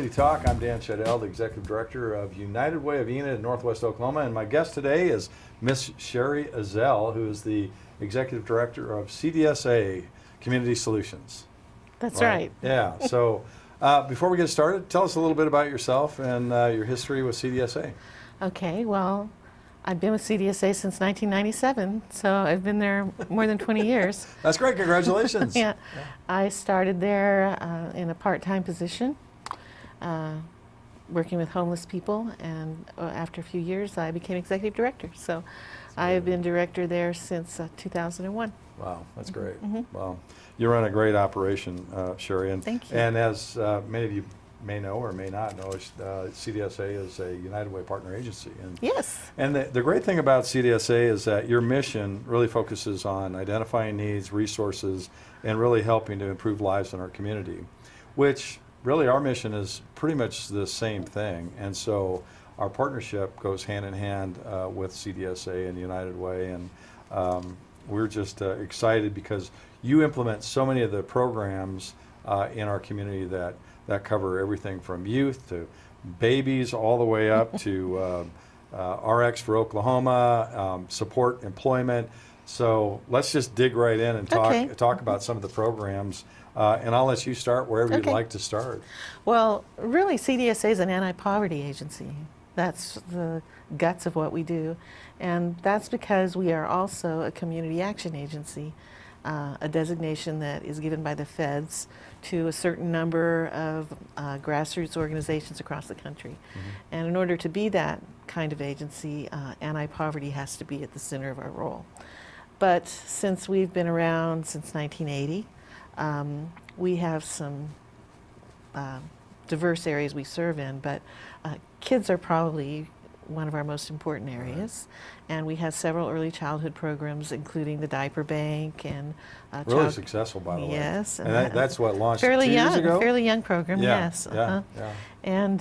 Community Talk. I'm Dan Schiedel, the Executive Director of United Way of Enid in Northwest Oklahoma, and my guest today is Miss Cheri Ezzell, who is the Executive Director of CDSA Community Solutions. That's right. Yeah, so before we get started, tell us a little bit about yourself and your history with CDSA. Okay, well, I've been with CDSA since 1997, so I've been there more than 20 years. That's great, congratulations. Yeah. I started there in a part-time position, working with homeless people, and after a few years I became executive director. So I have been director there since 2001. Wow, that's great. Wow. You run a great operation, Cheri. And, Thank you. And as many of you may know or may not know, CDSA is a United Way partner agency. And, Yes. And the great thing about CDSA is that your mission really focuses on identifying needs, resources, and really helping to improve lives in our community, which really our mission is pretty much the same thing. And so our partnership goes hand in hand with CDSA and United Way. And we're just excited because you implement so many of the programs in our community that cover everything from youth to babies all the way up to RX for Oklahoma, support employment. So let's just dig right in and talk about some of the programs. And I'll let you start wherever you'd like to start. Well, really CDSA is an anti-poverty agency. That's the guts of what we do. And that's because we are also a community action agency, a designation that is given by the feds to a certain number of grassroots organizations across the country. And in order to be that kind of agency, anti-poverty has to be at the center of our role. But since we've been around since 1980, we have some diverse areas we serve in, but kids are probably one of our most important areas. And we have several early childhood programs, including the diaper bank and really successful, by the way. Yes, and that's what launched fairly 2 years ago. Fairly young program. Yeah, Yes. yeah. And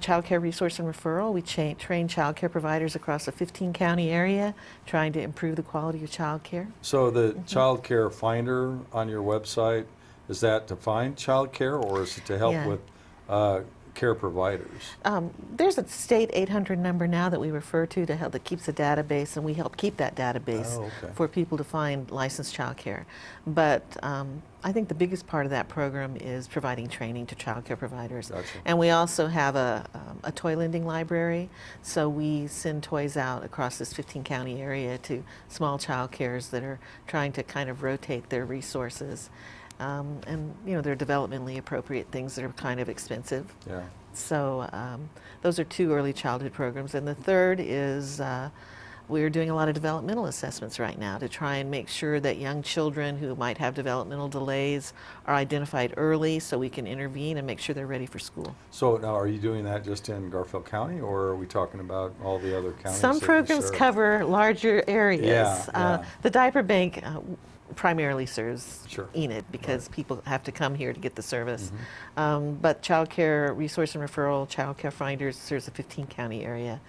child care resource and referral. We train child care providers across a 15-county area, trying to improve the quality of child care. So the child care finder on your website, is that to find child care, or is it to help with care providers? There's a state 800 number now that we refer to help, that keeps a database, and we help keep that database for people to find licensed child care. But I think the biggest part of that program is providing training to child care providers. Gotcha. And we also have a toy lending library, so we send toys out across this 15-county area to small child cares that are trying to kind of rotate their resources. And you know, they're developmentally appropriate things that are kind of expensive. Yeah. So those are 2 early childhood programs. And the third is we're doing a lot of developmental assessments right now to try and make sure that young children who might have developmental delays are identified early so we can intervene and make sure they're ready for school. So now, are you doing that just in Garfield County, or are we talking about all the other counties? Some programs cover larger areas. The diaper bank primarily serves Enid because people have to come here to get the service. But child care resource and referral, child care finders serves a 15-county area.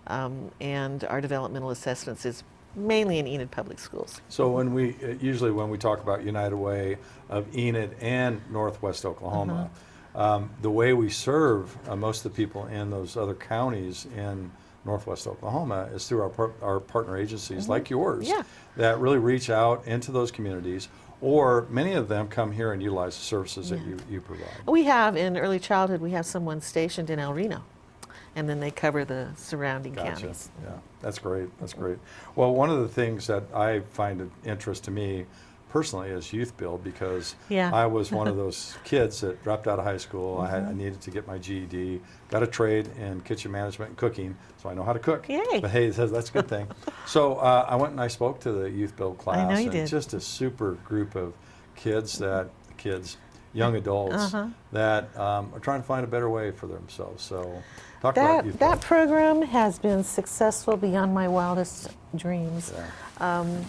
And our developmental assessments is mainly in Enid Public Schools. So when we usually when we talk about United Way of Enid and Northwest Oklahoma, the way we serve most of the people in those other counties in Northwest Oklahoma is through our partner agencies like yours that really reach out into those communities, or many of them come here and utilize the services that you provide. We have, in early childhood, we have someone stationed in El Reno, and then they cover the surrounding counties. Yeah, that's great. That's great. Well, one of the things that I find of interest to me personally is youth build, because I was one of those kids that dropped out of high school. I needed to get my GED, got a trade in kitchen management and cooking, so I know how to cook. Yay. But hey, that's a good thing. So I went and I spoke to the youth build class. I know you and did. Just a super group of kids young adults that are trying to find a better way for themselves. So talk about youth build. That program has been successful beyond my wildest dreams.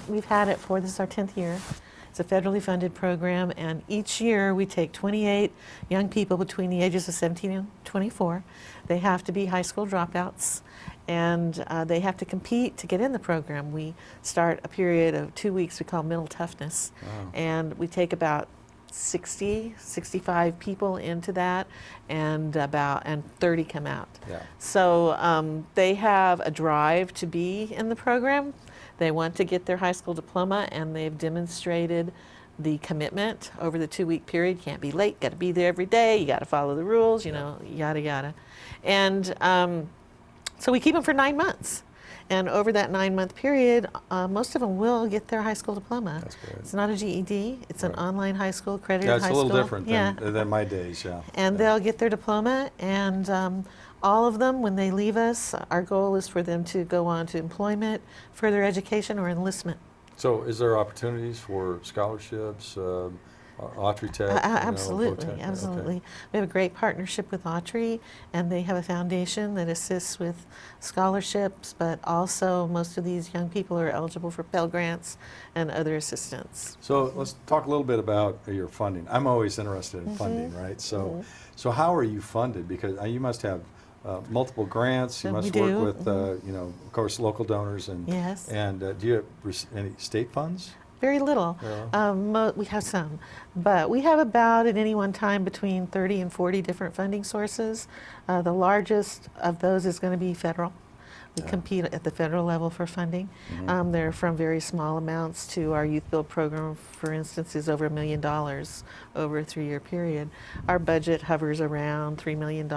We've had it this is our 10th year. It's a federally funded program, and each year we take 28 young people between the ages of 17 and 24. They have to be high school dropouts, and they have to compete to get in the program. We start a period of 2 weeks we call mental toughness, and we take about 65 people into that, and 30 come out. Yeah. So they have a drive to be in the program. They want to get their high school diploma, and they've demonstrated the commitment over the 2-week period. Can't be late, got to be there every day, you got to follow the rules, you know, yada, yada. And so we keep them for 9 months. And over that 9-month period, most of them will get their high school diploma. That's good. It's not a GED, it's an online high school, accredited Yeah, it's high a school. little different than my days, yeah. And they'll get their diploma, and all of them, when they leave us, our goal is for them to go on to employment, further education, or enlistment. So is there opportunities for scholarships, Autry Tech? Absolutely, Votech? absolutely. Okay. We have a great partnership with Autry, and they have a foundation that assists with scholarships, but also most of these young people are eligible for Pell Grants and other assistance. So let's talk a little bit about your funding. I'm always interested in funding, right? So, so how are you funded? Because you must have multiple grants. You We must do. work with, of course, local donors and Yes. And do you have any state funds? Very little. Yeah. We have some, but we have about at any one time between 30 and 40 different funding sources. The largest of those is going to be federal. We compete at the federal level for funding. They're from very small amounts to our youth build program, for instance, is over $1 million over a 3-year period. Our budget hovers around $3 million.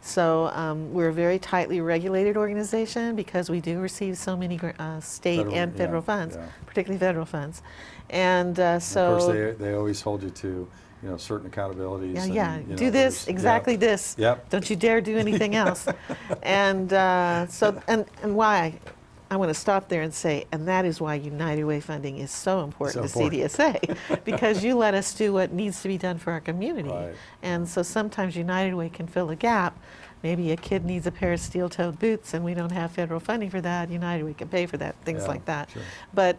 So we're a very tightly regulated organization because we do receive so many state and federal funds, particularly federal funds. And so, of course, they always hold you to certain accountabilities. Do this, exactly this. Yep. Don't you dare do anything else. And and why? I want to stop there and say, and that is why United Way funding is so important to CDSA, because you let us do what needs to be done for our community. Right. And so sometimes United Way can fill a gap. Maybe a kid needs a pair of steel-toed boots and we don't have federal funding for that. United Way can pay for that, things like that. Sure. But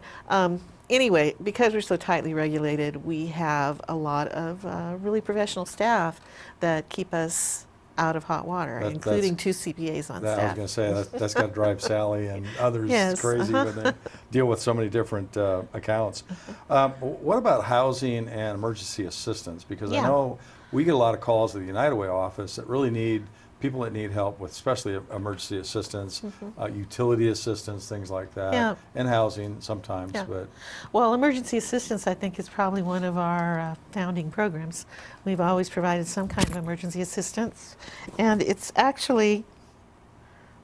anyway, because we're so tightly regulated, we have a lot of really professional staff that keep us out of hot water, including 2 CPAs on staff. I was going to say, that's got to drive Sally and others crazy when they deal with so many different accounts. What about housing and emergency assistance? Because I know we get a lot of calls at the United Way office that really need people that need help with, especially emergency assistance, utility assistance, things like that, and housing sometimes. But well, emergency assistance, I think, is probably one of our founding programs. We've always provided some kind of emergency assistance, and it's actually,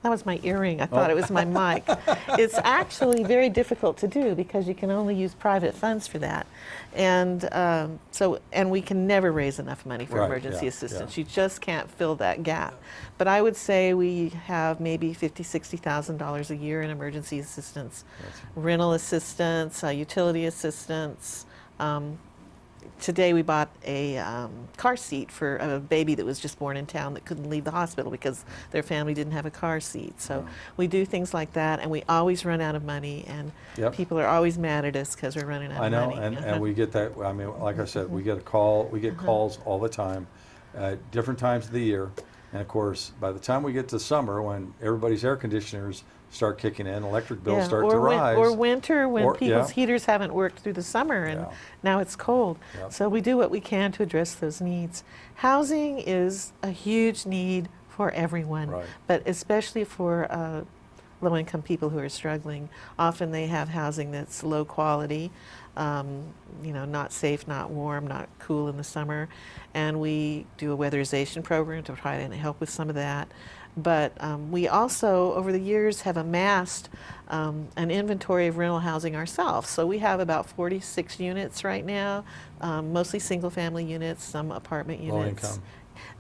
that was my earring. I thought it was my mic. It's actually very difficult to do because you can only use private funds for that. And and we can never raise enough money for emergency assistance. You just can't fill that gap. But I would say we have maybe $50,000, $60,000 a year in emergency assistance, rental assistance, utility assistance. Today we bought a car seat for a baby that was just born in town that couldn't leave the hospital because their family didn't have a car seat. So we do things like that, and we always run out of money, and people are always mad at us because we're running out of money. I know, and we get that. I mean, like I said, we get calls all the time, at different times of the year, and of course, by the time we get to summer, when everybody's air conditioners start kicking in, electric bills start to rise. Or winter when people's heaters haven't worked through the summer and now it's cold. So we do what we can to address those needs. Housing is a huge need for everyone, but especially for low-income people who are struggling. Often they have housing that's low quality, not safe, not warm, not cool in the summer. And we do a weatherization program to try to help with some of that. But we also, over the years, have amassed an inventory of rental housing ourselves. So we have about 46 units right now, mostly single-family units, some apartment units. Low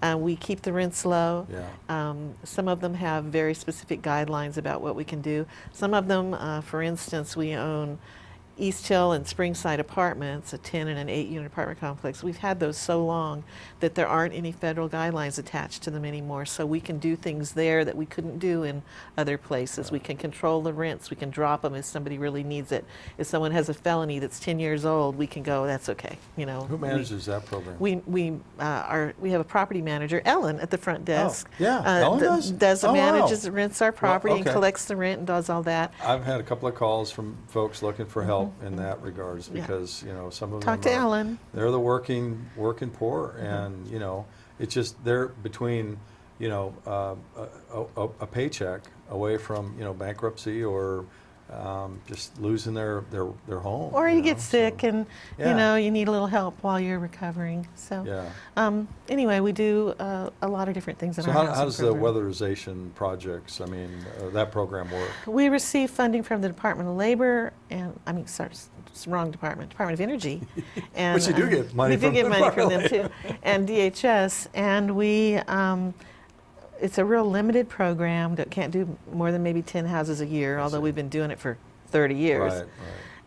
income. We keep the rents low. Some of them have very specific guidelines about what we can do. Some of them, for instance, we own East Hill and Springside apartments, a 10 and an 8 unit apartment complex. We've had those so long that there aren't any federal guidelines attached to them anymore. So we can do things there that we couldn't do in other places. We can control the rents. We can drop them if somebody really needs it. If someone has a felony that's 10 years old, we can go, that's okay. Who manages that program? We have a property manager, Ellen, at the front desk. Ellen does? Manages, rents our property and collects the rent and does all that. I've had a couple of calls from folks looking for help help in that regards, because some of Talk them to Ellen. they're the working poor, and it's just they're between a paycheck away from bankruptcy, or just losing their home. Or you get sick, and Yeah. you need a little help while you're recovering. So anyway, we do a lot of different things in So our housing how does program. the weatherization projects, that program work? We receive funding from the Department of Labor, and sorry, it's the wrong department, Department of Energy. And But you do get money from we do get the money from them Department too, and DHS, and we. It's a real limited program that can't do more than maybe 10 houses a year, although we've been doing it for 30 years. Right.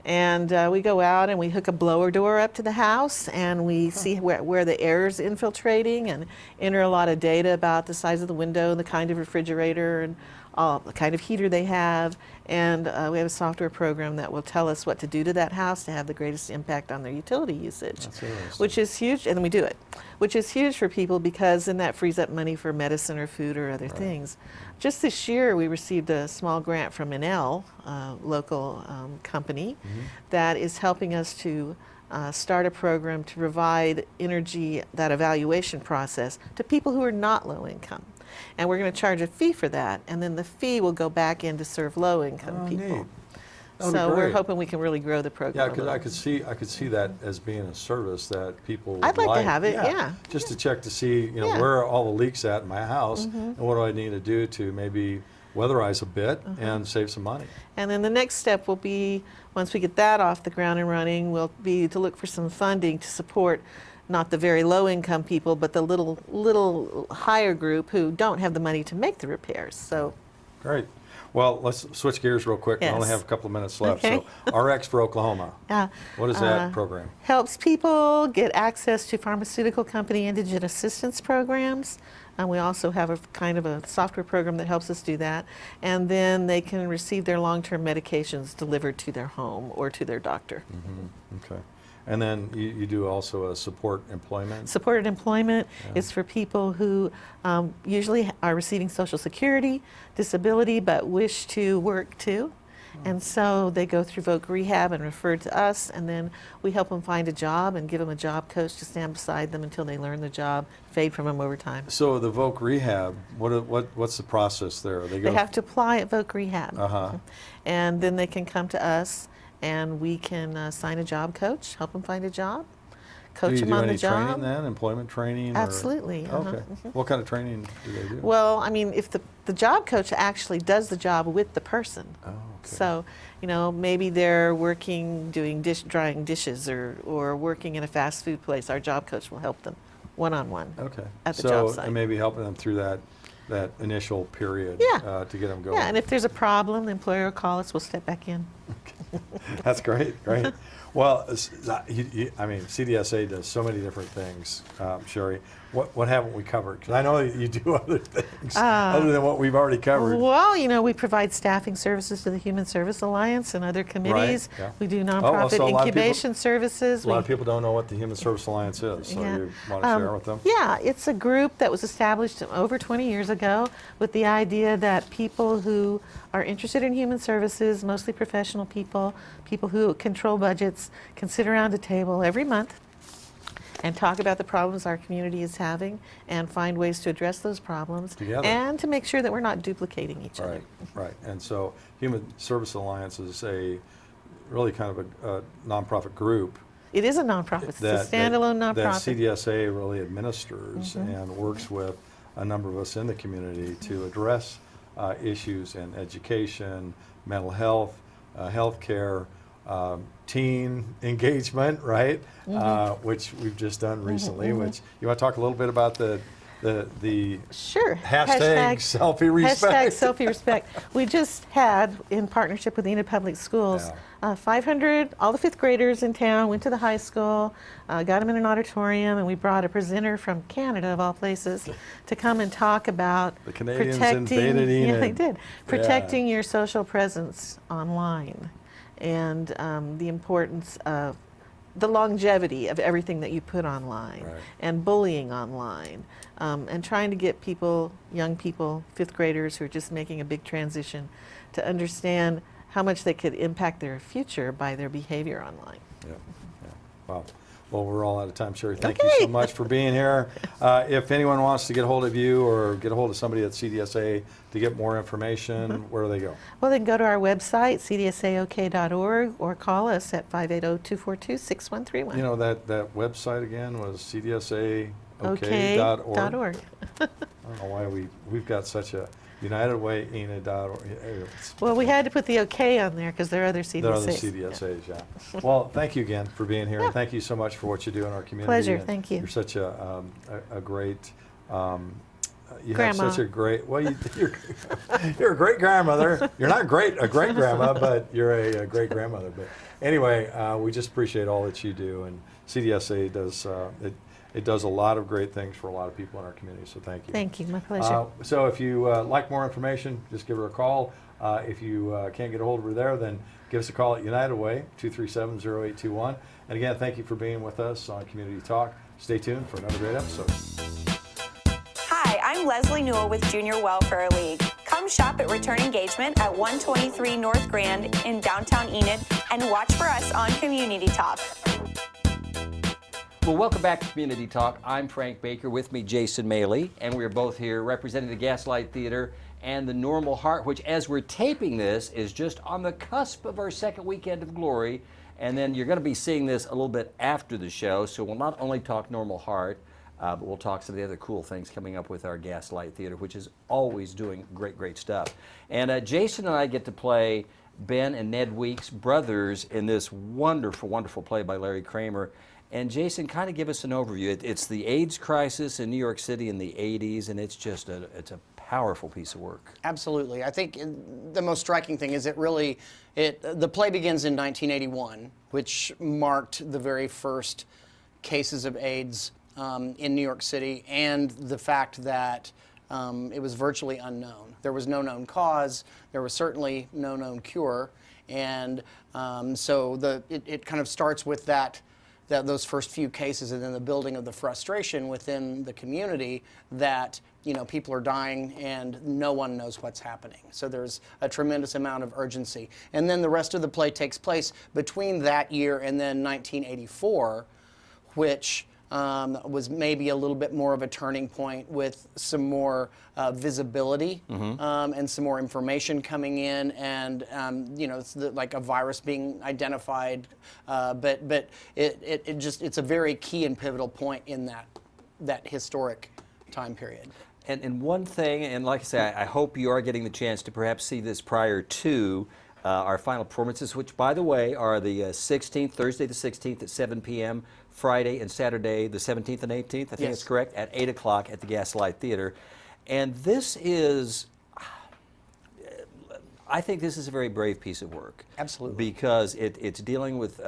And we go out and we hook a blower door up to the house, and we see where the air is infiltrating, and enter a lot of data about the size of the window, the kind of refrigerator, and the kind of heater they have. And we have a software program that will tell us what to do to that house to have the greatest impact on their utility usage, That's interesting. which is huge. And then we do it, which is huge for people, because then that frees up money for medicine or food or other things. Just this year, we received a small grant from Enid, a local company, that is helping us to start a program to provide energy, that evaluation process, to people who are not low income. And we're going to charge a fee for that, and then the fee will go back in to serve low income people. Neat. That would be So we're great. hoping we can really grow the program. Yeah, because I could see that as being a service that people would I'd like to have it, yeah. Just to check to see, Yeah. where are all the leaks at in my house, and what do I need to do to maybe weatherize a bit and save some money. And then the next step will be, once we get that off the ground and running, will be to look for some funding to support not the very low income people, but the little higher group who don't have the money to make the repairs. So Great. Well, let's switch gears real quick. We only Yes. have a couple of minutes left. Okay. So RX for Oklahoma. What is that program? helps people get access to pharmaceutical company indigent assistance programs. And we also have a kind of a software program that helps us do that. And then they can receive their long-term medications delivered to their home or to their doctor. Okay. And then you do also a support employment? Supported employment is for people who usually are receiving Social Security, disability, but wish to work too. And so they go through Voc Rehab and refer to us, and then we help them find a job and give them a job coach to stand beside them until they learn the job, fade from them over time. So the Voc Rehab, what's the process there? They have to apply at Voc Rehab. And then they can come to us, and we can assign a job coach, help them find a job, coach them on the Do you do any job. training then, employment training? Absolutely. Okay. What kind of training do they do? Well, I mean, if the job coach actually does the job with the person. Oh, okay. So, maybe they're working doing drying dishes or working in a fast food place. Our job coach will help them one-on-one. Okay. At the job So, site. and maybe helping them through that initial period Yeah. to get them going. Yeah, and if there's a problem, the employer will call us, we'll step back in. That's great, great. Well, CDSA does so many different things, Cheri. What haven't we covered? Because I know you do other things other than what we've already covered. Well, we provide staffing services to the Human Service Alliance and other committees. yeah. We do so nonprofit a lot of incubation services. A lot of people don't know what the Human Service Alliance is, so you want to share with them? Yeah, it's a group that was established over 20 years ago with the idea that people who are interested in human services, mostly professional people who control budgets, can sit around a table every month and talk about the problems our community is having and find ways to address those problems Together. and to make sure that we're not duplicating each other. Right. And so Human Service Alliance is really kind of a nonprofit group It is a nonprofit. It's a standalone that nonprofit. CDSA really administers and works with a number of us in the community to address issues in education, mental health, healthcare, teen engagement, right? Which we've just done recently. Which you want to talk a little bit about the Sure. hashtag selfie respect. Hashtag selfie respect. We just had, in partnership with Enid Public Schools, 500, all the fifth graders in town went to the high school, got them in an auditorium, and we brought a presenter from Canada, of all places, to come and talk about The Canadians invaded Enid. Yeah, they did. Protecting your social presence online, and the importance of the longevity of everything that you put online, and bullying online, and trying to get people, young people, fifth graders who are just making a big transition, to understand how much they could impact their future by their behavior online. Yeah, yeah. Wow. Well, we're all out of time, Cheri. Thank you so much for being here. If anyone wants to get a hold of you or get a hold of somebody at CDSA to get more information, where do they go? Well, they can go to our website, cdsaok.org, or call us at 580-242-6131. You know, that website again was cdsaok.org. Okay.org. I don't know why we've got such a United Way, Enid.org. Well, we had to put the OK on there because there are other CDSAs. There are other CDSAs, yeah. Well, thank you again for being here, and thank you so much for what you do in our community. Pleasure, And thank you. You're such a great, you Grandma. have such a great, well, you're a great grandmother. You're not a great grandma, but you're a great grandmother. But anyway, we just appreciate all that you do, and CDSA does, it does a lot of great things for a lot of people in our community, so thank you. Thank you, my pleasure. So if you like more information, just give her a call. If you can't get a hold of her there, then give us a call at United Way, 237-0821. And again, thank you for being with us on Community Talk. Stay tuned for another great episode. Hi, I'm Leslie Newell with Junior Welfare League. Come shop at Return Engagement at 123 North Grand in downtown Enid and watch for us on Community Talk. Well, welcome back to Community Talk. I'm Frank Baker, with me Jason Maly, and we're both here representing the Gaslight Theater and the Normal Heart, which, as we're taping this, is just on the cusp of our second weekend of glory. And then you're going to be seeing this a little bit after the show, so we'll not only talk Normal Heart, but we'll talk some of the other cool things coming up with our Gaslight Theater, which is always doing great stuff. And Jason and I get to play Ben and Ned Weeks, brothers, in this wonderful play by Larry Kramer. And Jason, kind of give us an overview. It's the AIDS crisis in New York City in the 80s, and it's just it's a powerful piece of work. Absolutely. I think the most striking thing is the play begins in 1981, which marked the very first cases of AIDS in New York City, and the fact that it was virtually unknown. There was no known cause. There was certainly no known cure, and so it kind of starts with those first few cases, and then the building of the frustration within the community that people are dying and no one knows what's happening. So there's a tremendous amount of urgency. And then the rest of the play takes place between that year and then 1984, which was maybe a little bit more of a turning point with some more visibility and some more information coming in, and it's like a virus being identified. But it's a very key and pivotal point in that historic time period. And one thing, and like I say, I hope you are getting the chance to perhaps see this prior to our final performances, which, by the way, are the 16th, Thursday the 16th at 7 p.m., Friday and Saturday the 17th and 18th, I think Yes. it's correct, at 8 o'clock at the Gaslight Theater. And this is, I think this is a very brave piece of work. Absolutely. Because it's dealing with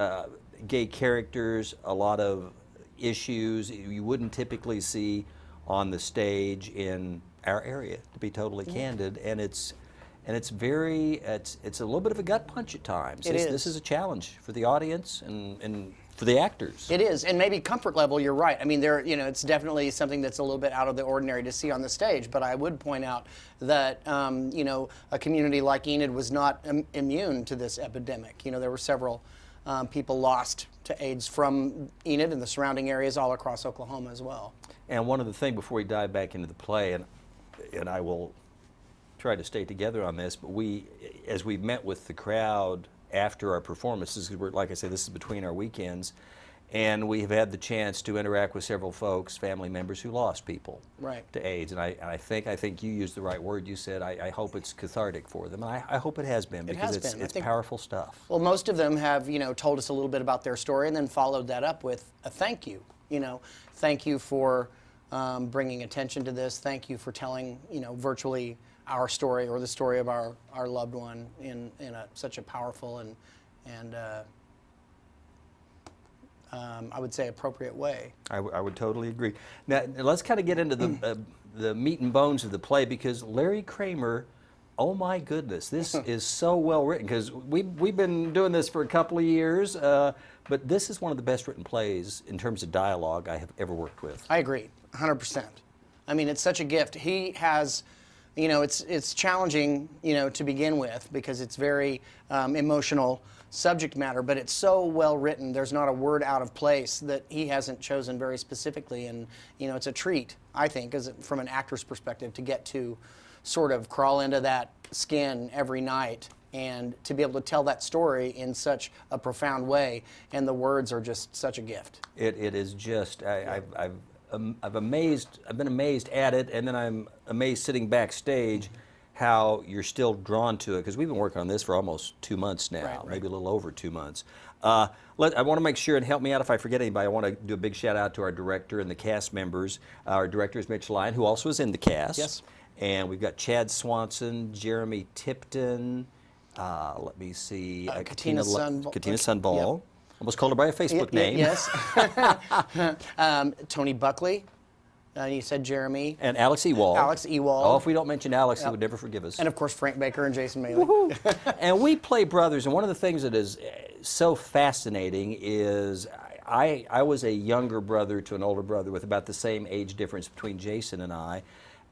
gay characters, a lot of issues you wouldn't typically see on the stage in our area, to be totally candid. And it's a little bit of a gut punch at times. This is a challenge for the audience and for the actors. It is, and maybe comfort level, you're right. I mean, it's definitely something that's a little bit out of the ordinary to see on the stage, but I would point out that, a community like Enid was not immune to this epidemic. There were several people lost to AIDS from Enid and the surrounding areas all across Oklahoma as well. And one other thing before we dive back into the play, and I will try to stay together on this, but as we met with the crowd after our performances, because like I say, this is between our weekends, and we have had the chance to interact with several folks, family members who lost people to AIDS. And I think you used the right word. You said, I hope it's cathartic for them. And I hope it has been, because it's powerful stuff. Well, most of them have, told us a little bit about their story and then followed that up with a thank you. Thank you for bringing attention to this. Thank you for telling, virtually our story, or the story of our loved one in such a powerful and I would say appropriate way. I would totally agree. Now let's kind of get into the meat and bones of the play, because Larry Kramer, oh my goodness, this is so well written, because we've been doing this for a couple of years, but this is one of the best written plays in terms of dialogue I have ever worked with. I agree, 100%. I mean, it's such a gift. He has it's challenging, to begin with because it's very emotional subject matter, but it's so well written. There's not a word out of place that he hasn't chosen very specifically, and it's a treat, I think, from an actor's perspective, to get to sort of crawl into that skin every night and to be able to tell that story in such a profound way, and the words are just such a gift. It is just I've been amazed at it, and then I'm amazed sitting backstage how you're still drawn to it, because we've been working on this for almost 2 months now, Right. maybe a little over 2 months. I want to make sure, and help me out if I forget anybody, I want to do a big shout out to our director and the cast members. Our director is Mitch Lyon, who also is in the cast. Yes. And we've got Chad Swanson, Jeremy Tipton, let me see, Katina Sunball. Yep. Almost called her by a Facebook name. Yes. Tony Buckley. You said Jeremy. And Alex Ewald. Alex Ewald. Oh, if we don't mention Alex, he would never forgive us. And of course, Frank Baker and Jason Maly. And we play brothers, and one of the things that is so fascinating is I was a younger brother to an older brother with about the same age difference between Jason and I.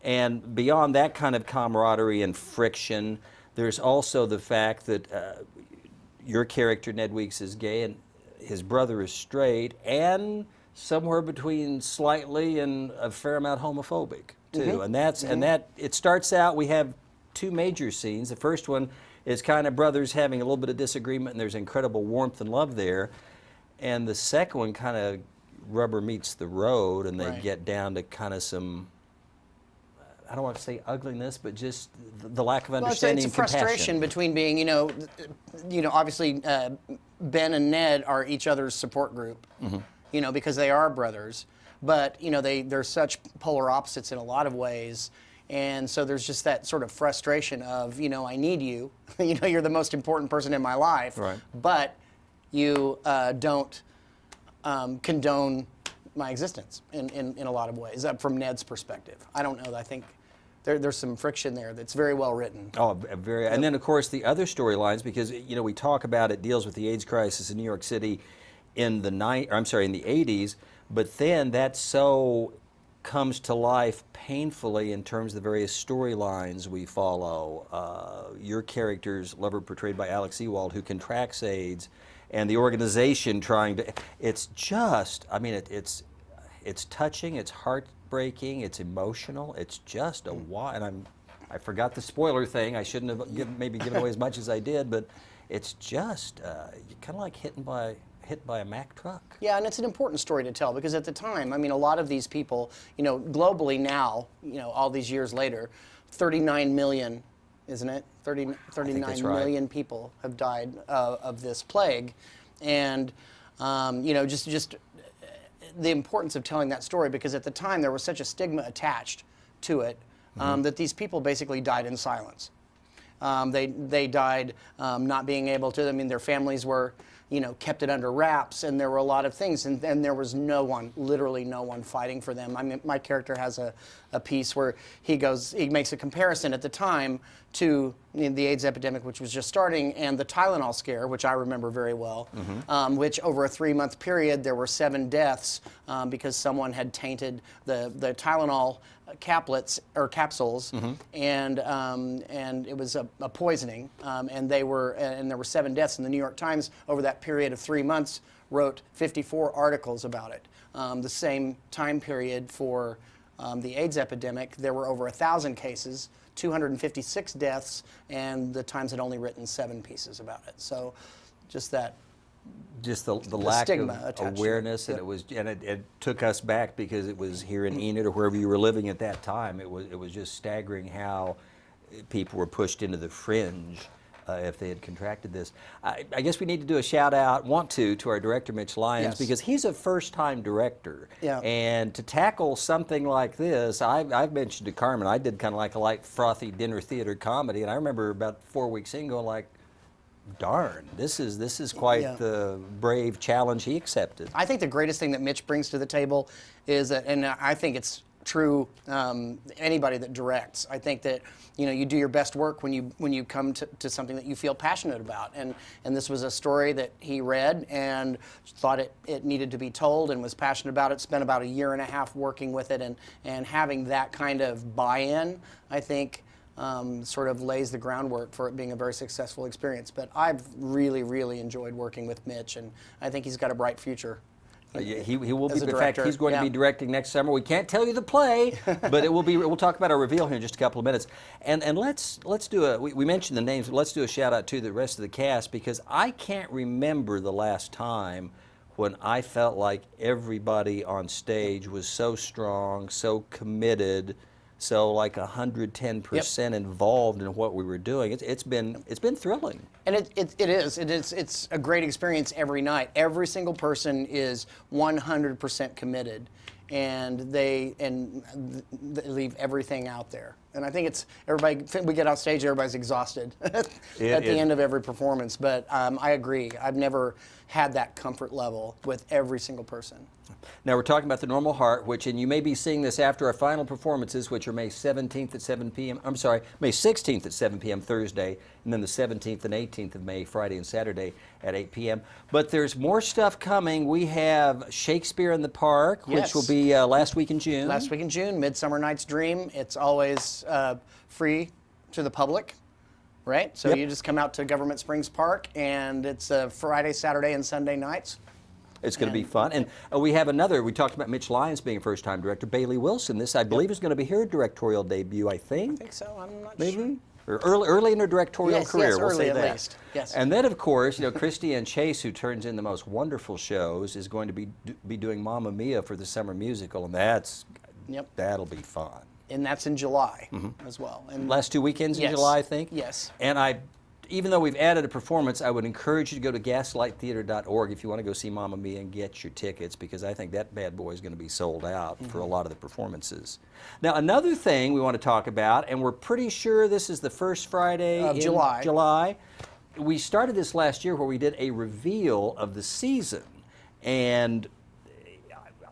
And beyond that kind of camaraderie and friction, there's also the fact that your character, Ned Weeks, is gay and his brother is straight, and somewhere between slightly and a fair amount homophobic too. And that it starts out, we have 2 major scenes. The first one is kind of brothers having a little bit of disagreement, and there's incredible warmth and love there. And the second one kind of rubber meets the road, and they Right. get down to kind of some, I don't want to say ugliness, but just the lack of Well, understanding it's a and compassion. frustration between being, obviously Ben and Ned are each other's support group, because they are brothers. But, they're such polar opposites in a lot of ways. And so there's just that sort of frustration of, I need you. You're the most important person in my life. Right. But you don't condone my existence in a lot of ways, from Ned's perspective. I don't know. I think there's some friction there that's very well written. Oh, very. And then, of course, the other storylines, because we talk about it deals with the AIDS crisis in New York City in the in the 80s, but then that so comes to life painfully in terms of the various storylines we follow. Your character's lover, portrayed by Alex Ewald, who contracts AIDS, and the organization trying to. It's just, it's touching, it's heartbreaking, it's emotional, it's just a wild. And I forgot the spoiler thing. I shouldn't have maybe given away as much as I did, but it's just kind of like hit by a Mack truck. Yeah, and it's an important story to tell because at the time, a lot of these people, globally now, all these years later, 39 million, isn't it? 39 million people have died of this plague. And, just the importance of telling that story, because at the time there was such a stigma attached to it that these people basically died in silence. They died not being able to, their families were, kept it under wraps, and there were a lot of things, and there was literally no one fighting for them. My character has a piece where he makes a comparison at the time to the AIDS epidemic, which was just starting, and the Tylenol scare, which I remember very well, which over a 3-month period there were 7 deaths because someone had tainted the Tylenol capsules, and it was a poisoning, and there were 7 deaths. And the New York Times over that period of 3 months wrote 54 articles about it. The same time period for the AIDS epidemic, there were over 1,000 cases, 256 deaths, and the Times had only written 7 pieces about it. So, just that. Just the lack stigma of awareness, and it took us back because it was here in Enid or wherever you were living at that time. It was just staggering how people were pushed into the fringe if they had contracted this. I guess we need to do a shout out, to our director Mitch Lyons, Yes. because he's a first-time director. Yeah. And to tackle something like this, I've mentioned to Carmen, I did kind of like a light, frothy dinner theater comedy, and I remember about 4 weeks in going like, darn, this is quite the brave challenge he accepted. I think the greatest thing that Mitch brings to the table is that, and I think it's true anybody that directs. I think that you do your best work when you come to something that you feel passionate about, and this was a story that he read and thought it needed to be told and was passionate about it. Spent about 1.5 years working with it, and having that kind of buy-in, I think sort of lays the groundwork for it being a very successful experience. But I've really, really enjoyed working with Mitch, and I think he's got a bright future. Yeah, he will be. As a In fact, director, he's going to be yeah. directing next summer. We can't tell you the play, but it will be. We'll talk about our reveal here in just a couple of minutes. And let's do a. We mentioned the names, but let's do a shout out to the rest of the cast, because I can't remember the last time when I felt like everybody on stage was so strong, so committed, so like 110% involved in what we were doing. It's been thrilling. And it is. It's a great experience every night. Every single person is 100% committed, and they leave everything out there. And I think it's everybody. We get off stage, everybody's exhausted at the end of every performance. But I agree. I've never had that comfort level with every single person. Now we're talking about the Normal Heart, and you may be seeing this after our final performances, which are May 17th at 7 p.m. I'm sorry, May 16th at 7 p.m. Thursday, and then the 17th and 18th of May, Friday and Saturday at 8 p.m. But there's more stuff coming. We have Shakespeare in the Park, which will be last week in June. Last week in June, Midsummer Night's Dream. It's always free to the public, right? So you just come out to Government Springs Park, and it's Friday, Saturday, and Sunday nights. It's going to be fun. And we have another, we talked about Mitch Lyons being a first-time director, Bailey Wilson. This, I believe, is going to be her directorial debut, I think. I think so. I'm not Maybe? sure. Or early in her directorial career, yes, we'll early say at that. least. Yes. And then, of course, Christy Ann Chase, who turns in the most wonderful shows, is going to be doing Mamma Mia for the summer musical, and that'll be fun. And that's in July as well. And Last 2 weekends in Yes. July, I think? Yes. And even though we've added a performance, I would encourage you to go to gaslighttheater.org if you want to go see Mamma Mia and get your tickets, because I think that bad boy is going to be sold out for a lot of the performances. Now, another thing we want to talk about, and we're pretty sure this is the first Friday Of in July. We started this last year where we did a reveal of the season, and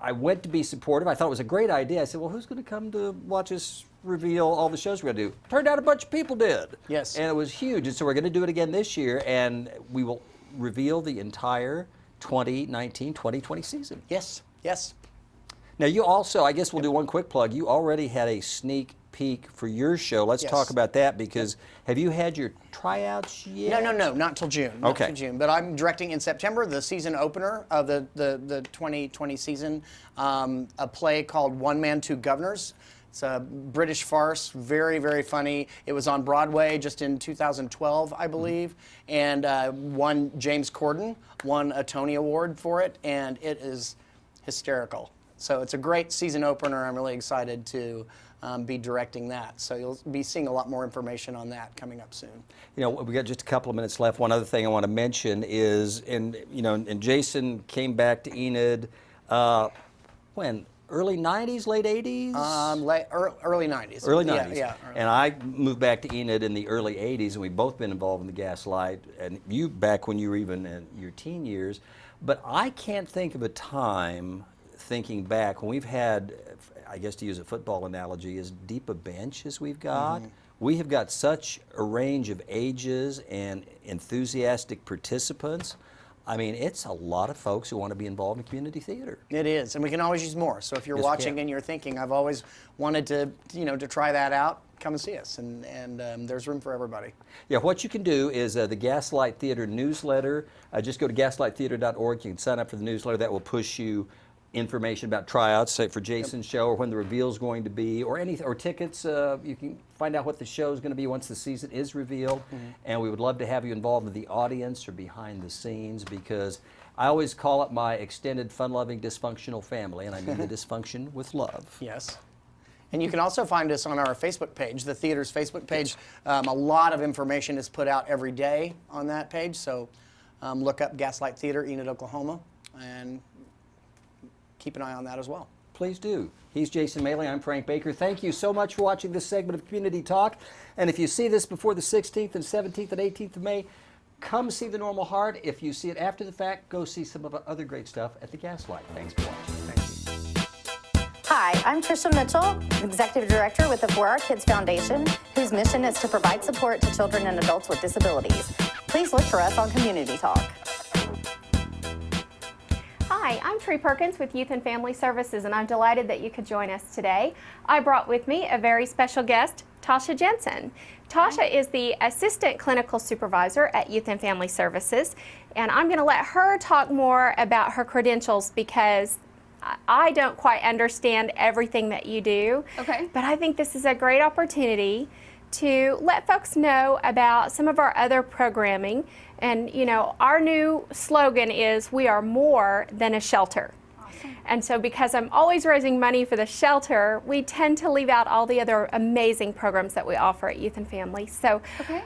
I went to be supportive. I thought it was a great idea. I said, well, who's going to come to watch us reveal all the shows we're going to do? Turned out a bunch of people did. Yes. And it was huge. And so we're going to do it again this year, and we will reveal the entire 2019-2020 season. Yes. Yes. Now, you also, I guess we'll do one quick plug. You already had a sneak peek for your show. Let's talk about that, because have you had your tryouts yet? No, not till June. Not Okay. till June. But I'm directing in September the season opener of the 2020 season, a play called One Man, Two Governors. It's a British farce, very, very funny. It was on Broadway just in 2012, I believe, and James Corden won a Tony Award for it, and it is hysterical. So it's a great season opener. I'm really excited to be directing that. So you'll be seeing a lot more information on that coming up soon. We got just a couple of minutes left. One other thing I want to mention is, and Jason came back to Enid when? Early 90s, late 80s? Early 90s. Early 90s. Yeah. And I moved back to Enid in the early 80s, and we've both been involved in the Gaslight, and you back when you were even in your teen years. But I can't think of a time, thinking back, when we've had, I guess to use a football analogy, as deep a bench as we've got. We have got such a range of ages and enthusiastic participants. I mean, it's a lot of folks who want to be involved in community theater. It is, and we can always use more. So if you're Yes, we watching can. and you're thinking, I've always wanted to, to try that out, come and see us, and there's room for everybody. Yeah, what you can do is the Gaslight Theater newsletter. Just go to gaslighttheater.org. You can sign up for the newsletter. That will push you information about tryouts, say for Jason's show, or when the reveal is going to be, or tickets. You can find out what the show is going to be once the season is revealed. And we would love to have you involved in the audience or behind the scenes, because I always call it my extended, fun-loving, dysfunctional family, and I mean the dysfunction with love. Yes. And you can also find us on our Facebook page, the theater's Facebook page. A lot of information is put out every day on that page, so look up Gaslight Theater, Enid, Oklahoma, and keep an eye on that as well. Please do. He's Jason Maly. I'm Frank Baker. Thank you so much for watching this segment of Community Talk. And if you see this before the 16th and 17th and 18th of May, come see The Normal Heart. If you see it after the fact, go see some of our other great stuff at the Gaslight. Thanks for watching. Thank you. Hi, I'm Tricia Mitchell, Executive Director with the For Our Kids Foundation, whose mission is to provide support to children and adults with disabilities. Please look for us on Community Talk. Hi, I'm Cheri Perkins with Youth and Family Services, and I'm delighted that you could join us today. I brought with me a very special guest, Tasha Jantzen. Tasha is the Assistant Clinical Supervisor at Youth and Family Services, and I'm going to let her talk more about her credentials because I don't quite understand everything that you do. Okay. But I think this is a great opportunity to let folks know about some of our other programming. And, you know, our new slogan is, we are more than a shelter. Awesome. And so because I'm always raising money for the shelter, we tend to leave out all the other amazing programs that we offer at Youth and Family. So Okay.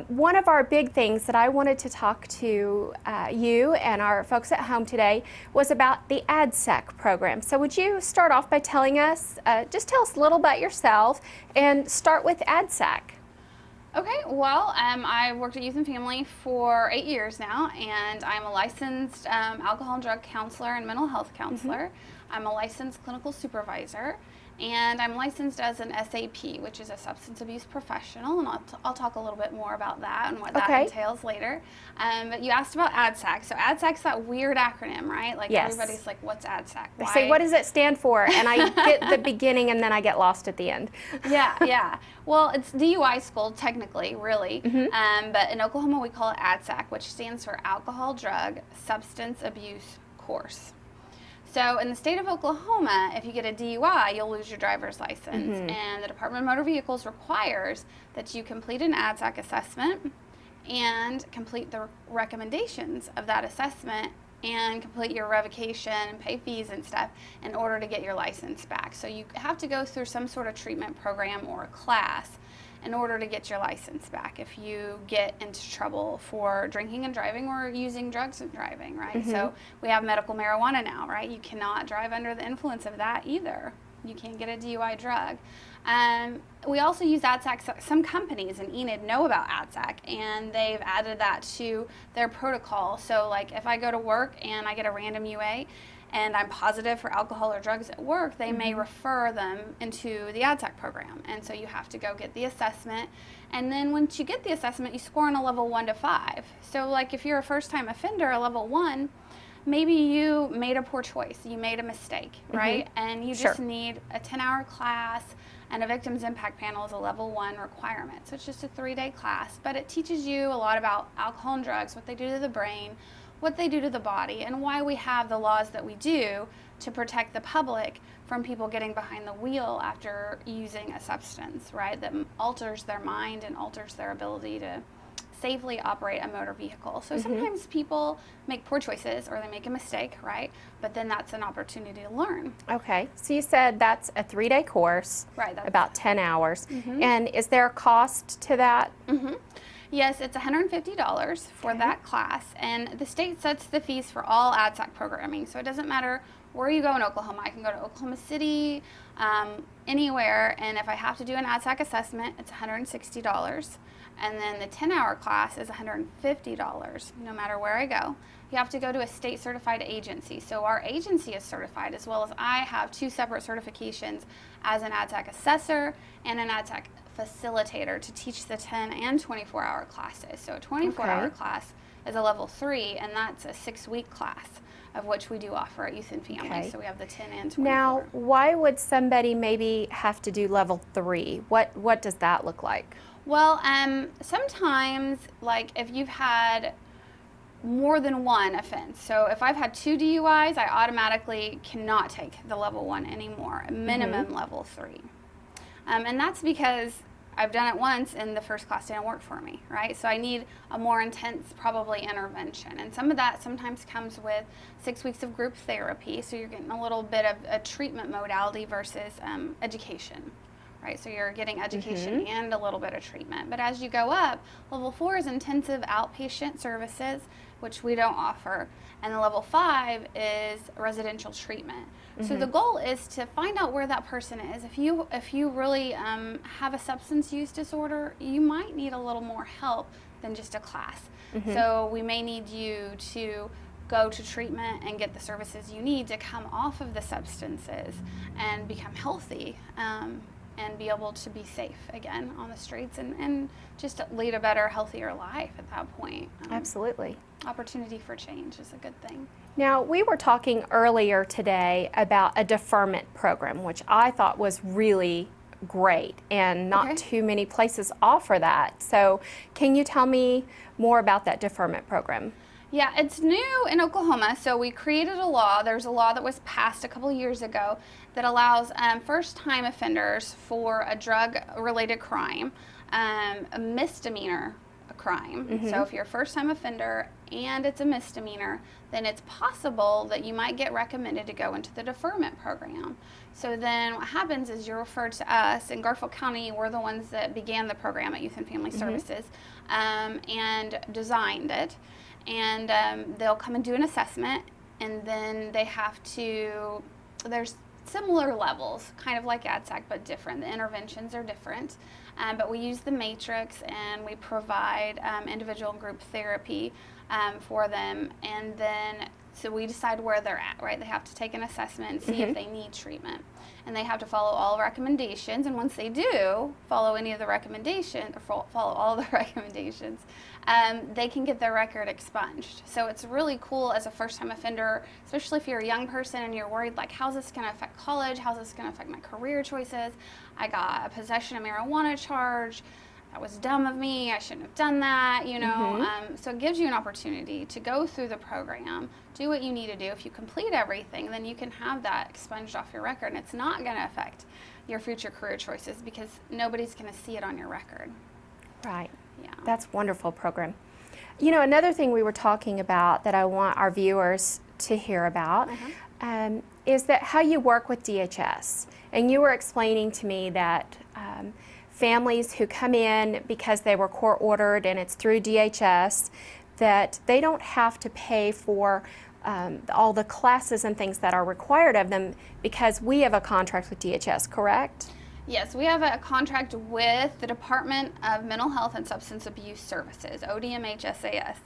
one of our big things that I wanted to talk to you and our folks at home today was about the ADSAC program. So would you start off by telling us, just tell us a little about yourself and start with ADSAC. Okay, well, I've worked at Youth and Family for 8 years now, and I'm a licensed alcohol and drug counselor and mental health counselor. I'm a licensed clinical supervisor, and I'm licensed as an SAP, which is a substance abuse professional, and I'll talk a little bit more about that and what that entails later. But you asked about ADSAC. So ADSAC's that weird acronym, right? Like Yes. everybody's like, what's ADSAC? They say, what does it stand for? And I get the beginning and then I get lost at the end. Yeah. Well, it's DUI school, technically, really. But in Oklahoma, we call it ADSAC, which stands for Alcohol, Drug, Substance Abuse Course. So in the state of Oklahoma, if you get a DUI, you'll lose your driver's license. And the Department of Motor Vehicles requires that you complete an ADSAC assessment and complete the recommendations of that assessment and complete your revocation and pay fees and stuff in order to get your license back. So you have to go through some sort of treatment program or a class in order to get your license back if you get into trouble for drinking and driving or using drugs and driving, right? So we have medical marijuana now, right? You cannot drive under the influence of that either. You can't get a DUI drug. We also use ADSAC. Some companies and Enid know about ADSAC, and they've added that to their protocol. So like if I go to work and I get a random UA, and I'm positive for alcohol or drugs at work, they may refer them into the ADSAC program. And so you have to go get the assessment. And then once you get the assessment, you score on a level 1 to 5. So like if you're a first-time offender, a level 1, maybe you made a poor choice. You made a mistake, right? And you just need a 10-hour class, and a victim's impact panel is a level 1 requirement. So it's just a 3-day class, but it teaches you a lot about alcohol and drugs, what they do to the brain, what they do to the body, and why we have the laws that we do to protect the public from people getting behind the wheel after using a substance, right, that alters their mind and alters their ability to safely operate a motor vehicle. So sometimes people make poor choices or they make a mistake, right? But then that's an opportunity to learn. Okay, so you said that's a 3-day course, Right, that's about 10 hours. And is there a cost to that? Yes, it's $150 for that class, and the state sets the fees for all ADSAC programming, so it doesn't matter where you go in Oklahoma. I can go to Oklahoma City, anywhere, and if I have to do an ADSAC assessment, it's $160, and then the 10-hour class is $150, no matter where I go. You have to go to a state certified agency, so our agency is certified, as well as I have 2 separate certifications as an ADSAC assessor and an ADSAC facilitator to teach the 10 and 24-hour classes. So a 24-hour class is a level 3, and that's a 6-week class, of which we do offer at Youth and Family. So we have the 10 and 24. Now, why would somebody maybe have to do level 3? What does that look like? Well, sometimes, like if you've had more than one offense. So if I've had 2 DUIs, I automatically cannot take the level 1 anymore, minimum level 3. And that's because I've done it once and the first class didn't work for me, right? So I need a more intense, probably, intervention. And some of that sometimes comes with 6 weeks of group therapy, so you're getting a little bit of a treatment modality versus education, right? So you're getting education and a little bit of treatment. But as you go up, level 4 is intensive outpatient services, which we don't offer. And the level 5 is residential treatment. So the goal is to find out where that person is. If you really have a substance use disorder, you might need a little more help than just a class. So we may need you to go to treatment and get the services you need to come off of the substances and become healthy and be able to be safe again on the streets and just lead a better, healthier life at that point. Absolutely. Opportunity for change is a good thing. Now, we were talking earlier today about a deferment program, which I thought was really great, and not Okay. too many places offer that. So can you tell me more about that deferment program? Yeah, it's new in Oklahoma. So we created a law. There's a law that was passed a couple years ago that allows first-time offenders for a drug-related crime, a misdemeanor crime. So if you're a first-time offender and it's a misdemeanor, then it's possible that you might get recommended to go into the deferment program. So then what happens is you're referred to us. In Garfield County, we're the ones that began the program at Youth and Family Services and designed it. And they'll come and do an assessment, and then they have to, there's similar levels, kind of like ADSAC, but different. The interventions are different, but we use the matrix, and we provide individual and group therapy for them, and then so we decide where they're at, right? They have to take an assessment and see if they need treatment, and they have to follow all recommendations, and once they do follow any of the recommendations, or follow all the recommendations, they can get their record expunged. So it's really cool as a first-time offender, especially if you're a young person and you're worried, like, how's this going to affect college? How's this going to affect my career choices? I got a possession of marijuana charge. That was dumb of me. I shouldn't have done that, you know. So it gives you an opportunity to go through the program, do what you need to do. If you complete everything, then you can have that expunged off your record, and it's not going to affect your future career choices because nobody's going to see it on your record. Right. Yeah. That's a wonderful program. You know, another thing we were talking about that I want our viewers to hear about is that how you work with DHS. And you were explaining to me that families who come in because they were court ordered and it's through DHS, that they don't have to pay for all the classes and things that are required of them because we have a contract with DHS, correct? Yes, we have a contract with the Department of Mental Health and Substance Abuse Services, ODMHSAS.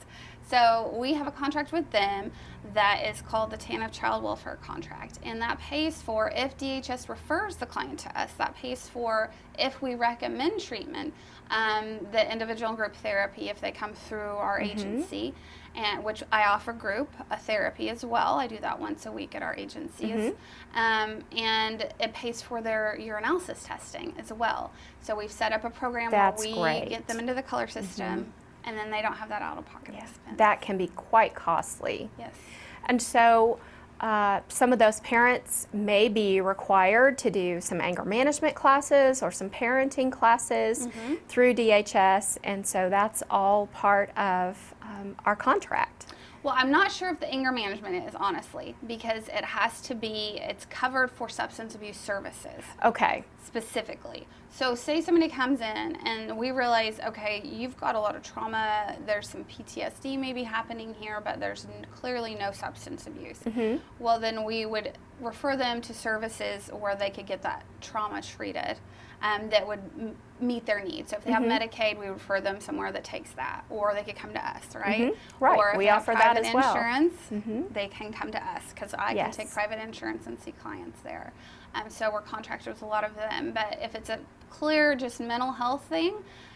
So we have a contract with them that is called the TANF Child Welfare Contract, and that pays for if DHS refers the client to us, that pays for if we recommend treatment, the individual and group therapy if they come through our agency, and which I offer group therapy as well. I do that once a week at our agencies, and it pays for their urinalysis testing as well. So we've set up a program That's where we great. get them into the color system, and then they don't have that out-of-pocket expense. That can be quite costly. Yes. And so some of those parents may be required to do some anger management classes or some parenting classes through DHS, and so that's all part of our contract. Well, I'm not sure if the anger management is, honestly, because it has to be, it's covered for substance abuse services. Okay. Specifically. So say somebody comes in and we realize, okay, you've got a lot of trauma, there's some PTSD maybe happening here, but there's clearly no substance abuse. Well, then we would refer them to services where they could get that trauma treated that would meet their needs. So if they have Medicaid, we refer them somewhere that takes that, or they could come to us, right? Right. Or if We they have offer that private as well. insurance, they can come to us because I can Yes. take private insurance and see clients there. So we're contracted with a lot of them. But if it's a clear just mental health thing,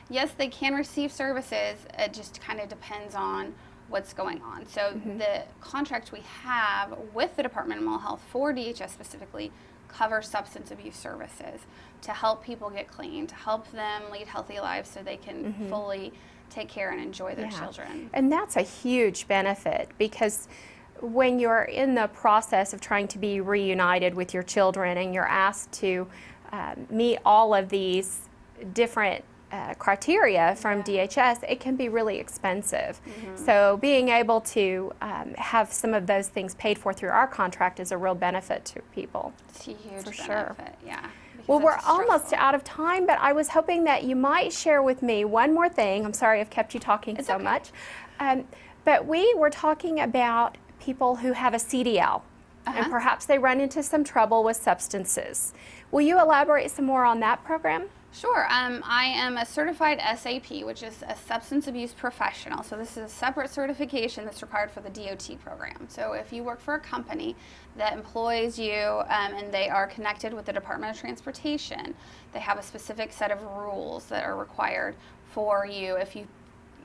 yes, they can receive services. It just kind of depends on what's going on. So the contract we have with the Department of Mental Health for DHS specifically covers substance abuse services to help people get clean, to help them lead healthy lives so they can fully take care and enjoy their children. And that's a huge benefit because when you're in the process of trying to be reunited with your children and you're asked to meet all of these different criteria from DHS, it can be really expensive. So being able to have some of those things paid for through our contract is a real benefit to people. It's a huge For benefit, sure. yeah. because Well, we're that's almost stressful. out of time, but I was hoping that you might share with me one more thing. I'm sorry I've kept you talking It's so okay. much. But we were talking about people who have a CDL, and perhaps they run into some trouble with substances. Will you elaborate some more on that program? Sure. I am a certified SAP, which is a substance abuse professional. So this is a separate certification that's required for the DOT program. So if you work for a company that employs you and they are connected with the Department of Transportation, they have a specific set of rules that are required for you if you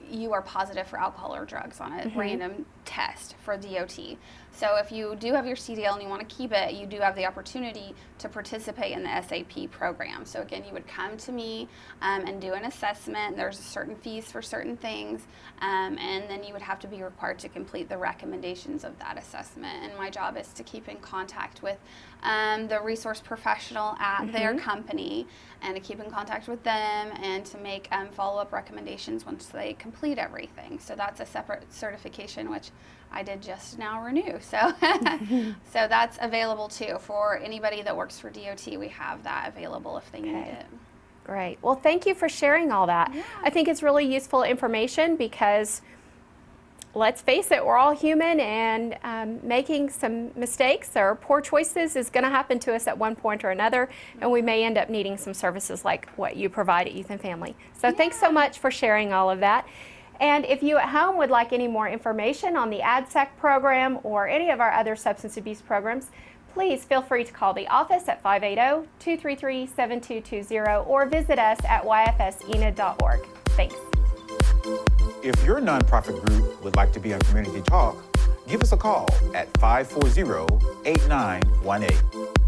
you are positive for alcohol or drugs on a random test for DOT. So if you do have your CDL and you want to keep it, you do have the opportunity to participate in the SAP program. So again, you would come to me and do an assessment. There's certain fees for certain things, and then you would have to be required to complete the recommendations of that assessment. And my job is to keep in contact with the resource professional at their company and to keep in contact with them and to make follow-up recommendations once they complete everything. So that's a separate certification, which I did just now renew. So, so that's available too for anybody that works for DOT. We have that available if they need it. Great. Well, thank you for sharing all that. Yeah. I think it's really useful information because, let's face it, we're all human, and making some mistakes or poor choices is going to happen to us at one point or another, and we may end up needing some services like what you provide at Youth and Family. So thanks so much for sharing all of that. And if you at home would like any more information on the ADSEC program or any of our other substance abuse programs, please feel free to call the office at 580-233-7220 or visit us at yfsenid.org. Thanks. If your nonprofit group would like to be on Community Talk, give us a call at 540-8918.